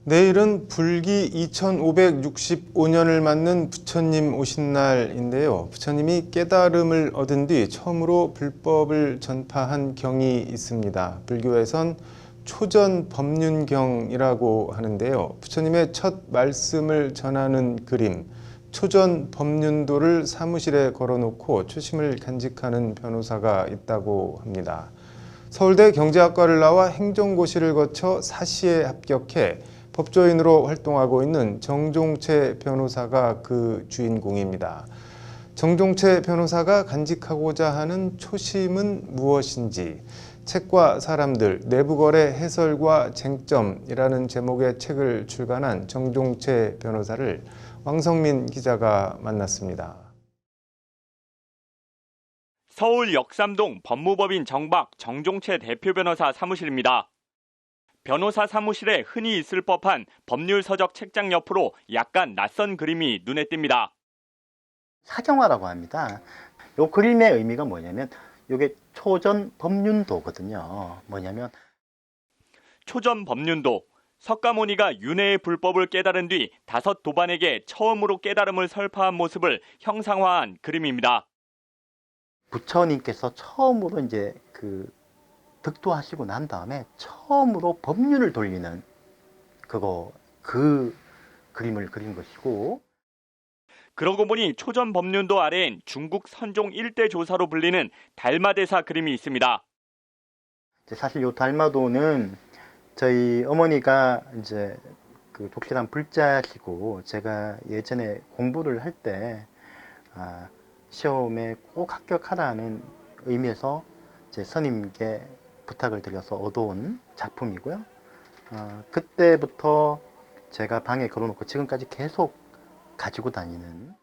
내일은 불기 2565년을 맞는 부처님 오신 날인데요. 부처님이 깨달음을 얻은 뒤 처음으로 불법을 전파한 경이 있습니다. 불교에선 초전법륜경이라고 하는데요. 부처님의 첫 말씀을 전하는 그림, 초전법륜도를 사무실에 걸어놓고 초심을 간직하는 변호사가 있다고 합니다. 서울대 경제학과를 나와 행정고시를 거쳐 사시에 합격해 법조인으로 활동하고 있는 정종채 변호사가 그 주인공입니다. 정종채 변호사가 간직하고자 하는 초심은 무엇인지, 책과 사람들, 내부거래 해설과 쟁점이라는 제목의 책을 출간한 정종채 변호사를 왕성민 기자가 만났습니다. 서울 역삼동 법무법인 정박 정종채 대표 변호사 사무실입니다. 변호사 사무실에 흔히 있을 법한 법률 서적 책장 옆으로 약간 낯선 그림이 눈에 띕니다. 사경화라고 합니다. 이 그림의 의미가 뭐냐면 이게 초전 법륜도거든요. 뭐냐면 초전 법륜도, 석가모니가 윤회의 불법을 깨달은 뒤 5 도반에게 처음으로 깨달음을 설파한 모습을 형상화한 그림입니다. 부처님께서 처음으로 이제 득도하시고 난 다음에 처음으로 법륜을 돌리는 그 그림을 그린 것이고, 그러고 보니 초전 법륜도 아래엔 중국 선종 1대 조사로 불리는 달마대사 그림이 있습니다. 사실 이 달마도는 저희 어머니가 이제 독실한 불자시고, 제가 예전에 공부를 할 때 시험에 꼭 합격하라는 의미에서 제 스님께 부탁을 드려서 얻어온 작품이고요. 그때부터 제가 방에 걸어놓고 지금까지 계속 가지고 다니는.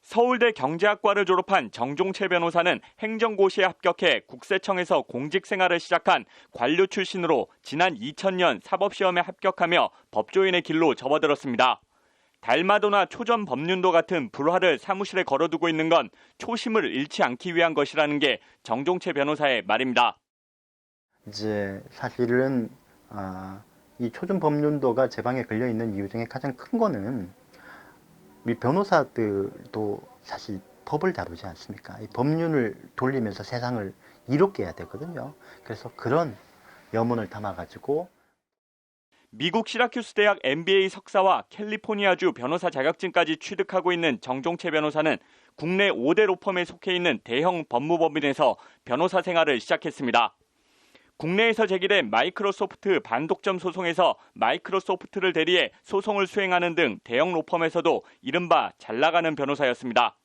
서울대 경제학과를 졸업한 정종채 변호사는 행정고시에 합격해 국세청에서 공직 생활을 시작한 관료 출신으로 지난 2000년 사법시험에 합격하며 법조인의 길로 접어들었습니다. 달마도나 초전 법륜도 같은 불화를 사무실에 걸어두고 있는 건 초심을 잃지 않기 위한 것이라는 게 정종채 변호사의 말입니다. 이제 사실은 이 초전 법륜도가 제 방에 걸려 있는 이유 중에 가장 큰 거는 우리 변호사들도 사실 법을 다루지 않습니까? 이 법륜을 돌리면서 세상을 이롭게 해야 되거든요. 그래서 그런 염원을 담아가지고 미국 시라큐스 대학 MBA 석사와 캘리포니아주 변호사 자격증까지 취득하고 있는 정종채 변호사는 국내 5대 로펌에 속해 있는 대형 법무법인에서 변호사 생활을 시작했습니다. 국내에서 제기된 마이크로소프트 반독점 소송에서 마이크로소프트를 대리해 소송을 수행하는 등 대형 로펌에서도 이른바 잘나가는 변호사였습니다.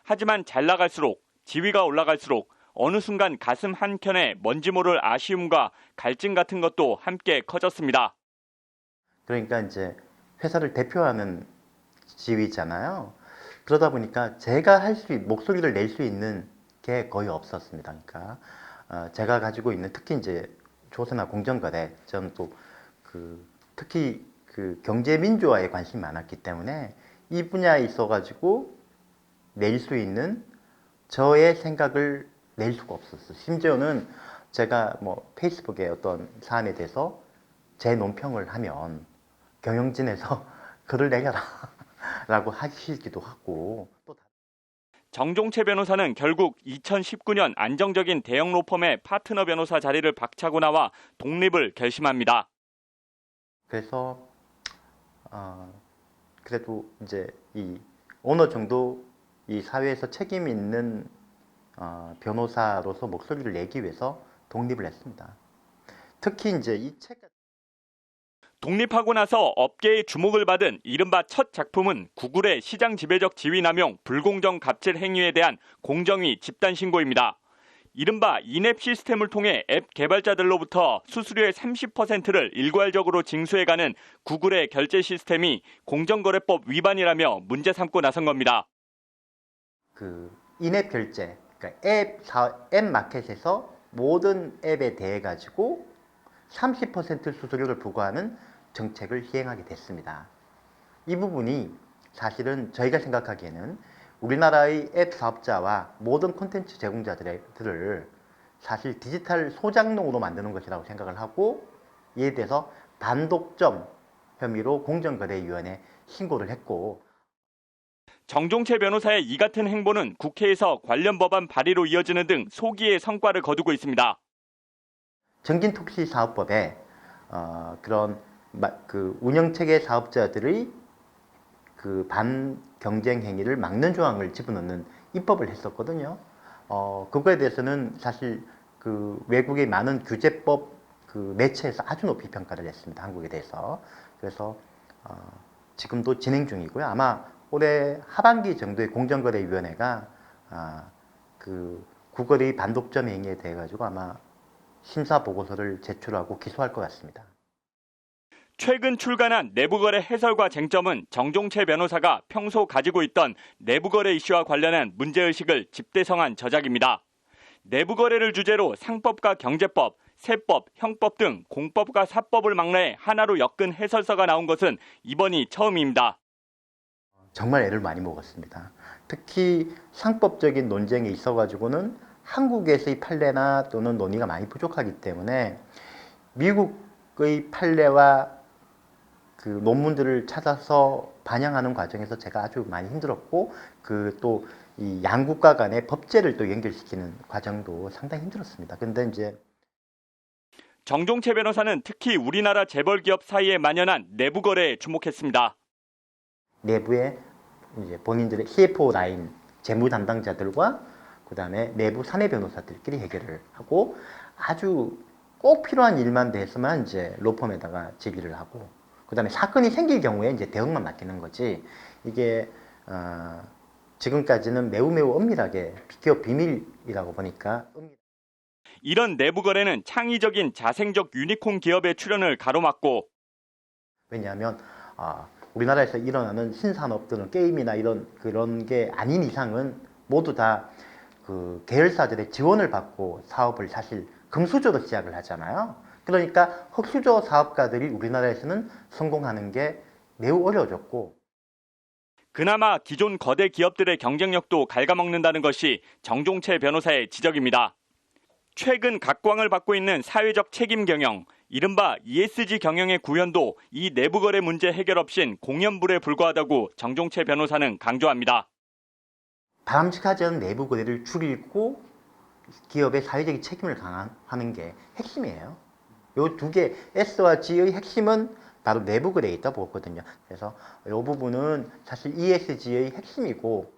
하지만 잘나갈수록, 지위가 올라갈수록 어느 순간 가슴 한켠에 뭔지 모를 아쉬움과 갈증 같은 것도 함께 커졌습니다. 그러니까 이제 회사를 대표하는 지위잖아요. 그러다 보니까 제가 목소리를 낼 수 있는 게 거의 없었습니다. 그러니까 제가 가지고 있는 특히 이제 조세나 공정거래, 저는 또 특히 경제 민주화에 관심이 많았기 때문에 이 분야에 있어가지고 낼 수 있는 저의 생각을 낼 수가 없었어요. 심지어는 제가 뭐 페이스북에 어떤 사안에 대해서 제 논평을 하면 경영진에서 글을 내려라 라고 하시기도 하고. 정종채 변호사는 결국 2019년 안정적인 대형 로펌의 파트너 변호사 자리를 박차고 나와 독립을 결심합니다. 그래서 그래도 이제 어느 정도 이 사회에서 책임 있는 변호사로서 목소리를 내기 위해서 독립을 했습니다. 특히 이제 이 책 독립하고 나서 업계의 주목을 받은 이른바 첫 작품은 구글의 시장 지배적 지위 남용 불공정 갑질 행위에 대한 공정위 집단 신고입니다. 이른바 인앱 시스템을 통해 앱 개발자들로부터 수수료의 30%를 일괄적으로 징수해가는 구글의 결제 시스템이 공정거래법 위반이라며 문제 삼고 나선 겁니다. 인앱 결제, 그러니까 앱 마켓에서 모든 앱에 대해 가지고 30% 수수료를 부과하는 정책을 시행하게 됐습니다. 이 부분이 사실은 저희가 생각하기에는 우리나라의 앱 사업자와 모든 콘텐츠 제공자들을 사실 디지털 소장농으로 만드는 것이라고 생각을 하고, 이에 대해서 반독점, 혐의로 공정거래위원회에 신고를 했고 정종채 변호사의 이 같은 행보는 국회에서 관련 법안 발의로 이어지는 등 소기의 성과를 거두고 있습니다. 정진특시사업법에 그런 그 운영체계 사업자들의 그 반경쟁 행위를 막는 조항을 집어넣는 입법을 했었거든요. 그거에 대해서는 사실 그 외국의 많은 규제법 그 매체에서 아주 높이 평가를 했습니다. 한국에 대해서. 그래서 지금도 진행 중이고요. 아마 올해 하반기 정도에 공정거래위원회가 그 구글의 반독점 행위에 대해 가지고 아마 심사 보고서를 제출하고 기소할 것 같습니다. 최근 출간한 내부거래 해설과 쟁점은 정종채 변호사가 평소 가지고 있던 내부거래 이슈와 관련한 문제의식을 집대성한 저작입니다. 내부거래를 주제로 상법과 경제법, 세법, 형법 등 공법과 사법을 망라해 하나로 엮은 해설서가 나온 것은 이번이 처음입니다. 정말 애를 많이 먹었습니다. 특히 상법적인 논쟁에 있어가지고는 한국에서의 판례나 또는 논의가 많이 부족하기 때문에 미국의 판례와 그 논문들을 찾아서 반영하는 과정에서 제가 아주 많이 힘들었고 그 또 이 양국가 간의 법제를 또 연결시키는 과정도 상당히 힘들었습니다. 근데 이제 정종채 변호사는 특히 우리나라 재벌 기업 사이에 만연한 내부 거래에 주목했습니다. 내부에 이제 본인들의 CFO 라인 재무 담당자들과 그다음에 내부 사내 변호사들끼리 해결을 하고 아주 꼭 필요한 일만 대해서만 이제 로펌에다가 제기를 하고 그다음에 사건이 생길 경우에 이제 대응만 맡기는 거지 이게 지금까지는 매우 엄밀하게 기업 비밀이라고 보니까 이런 내부 거래는 창의적인 자생적 유니콘 기업의 출현을 가로막고 왜냐하면 우리나라에서 일어나는 신산업 또는 게임이나 그런 게 아닌 이상은 모두 다 그 계열사들의 지원을 받고 사업을 사실 금수저로 시작을 하잖아요. 그러니까 흑수저 사업가들이 우리나라에서는 성공하는 게 매우 어려워졌고 그나마 기존 거대 기업들의 경쟁력도 갉아먹는다는 것이 정종채 변호사의 지적입니다. 최근 각광을 받고 있는 사회적 책임 경영, 이른바 ESG 경영의 구현도 이 내부 거래 문제 해결 없인 공연불에 불과하다고 정종채 변호사는 강조합니다. 바람직하지 않은 내부 거래를 줄이고 기업의 사회적인 책임을 강화하는 게 핵심이에요. 이 두 개 S와 G의 핵심은 바로 내부 거래에 있다 보거든요. 그래서 이 부분은 사실 ESG의 핵심이고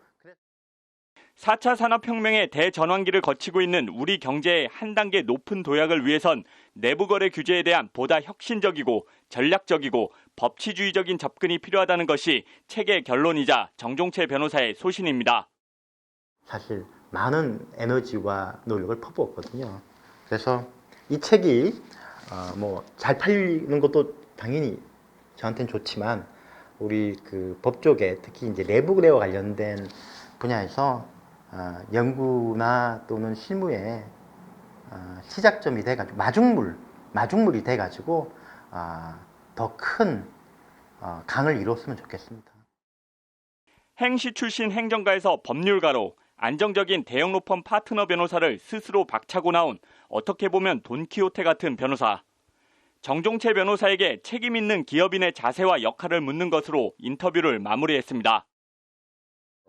4차 산업혁명의 대전환기를 거치고 있는 우리 경제의 한 단계 높은 도약을 위해선 내부 거래 규제에 대한 보다 혁신적이고 전략적이고 법치주의적인 접근이 필요하다는 것이 책의 결론이자 정종채 변호사의 소신입니다. 사실 많은 에너지와 노력을 퍼부었거든요. 그래서 이 책이 뭐 잘 팔리는 것도 당연히 저한테는 좋지만 우리 그 법 쪽에 특히 이제 내부 거래와 관련된 분야에서 연구나 또는 실무에 시작점이 돼가지고 마중물이 돼가지고 더 큰 강을 이뤘으면 좋겠습니다. 행시 출신 행정가에서 법률가로 안정적인 대형 로펌 파트너 변호사를 스스로 박차고 나온 어떻게 보면 돈키호테 같은 변호사. 정종채 변호사에게 책임 있는 기업인의 자세와 역할을 묻는 것으로 인터뷰를 마무리했습니다.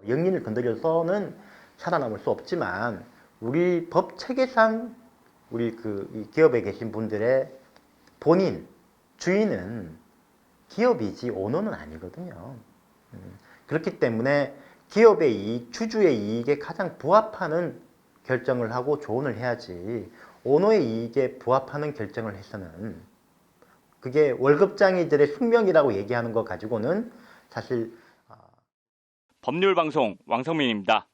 영린을 건드려서는 살아남을 수 없지만 우리 법 체계상 우리 이 기업에 계신 분들의 본인 주인은 기업이지 오너는 아니거든요. 그렇기 때문에 기업의 이익, 주주의 이익에 가장 부합하는 결정을 하고 조언을 해야지 오너의 이익에 부합하는 결정을 해서는 그게 월급장이들의 숙명이라고 얘기하는 거 가지고는 사실 법률방송 왕성민입니다.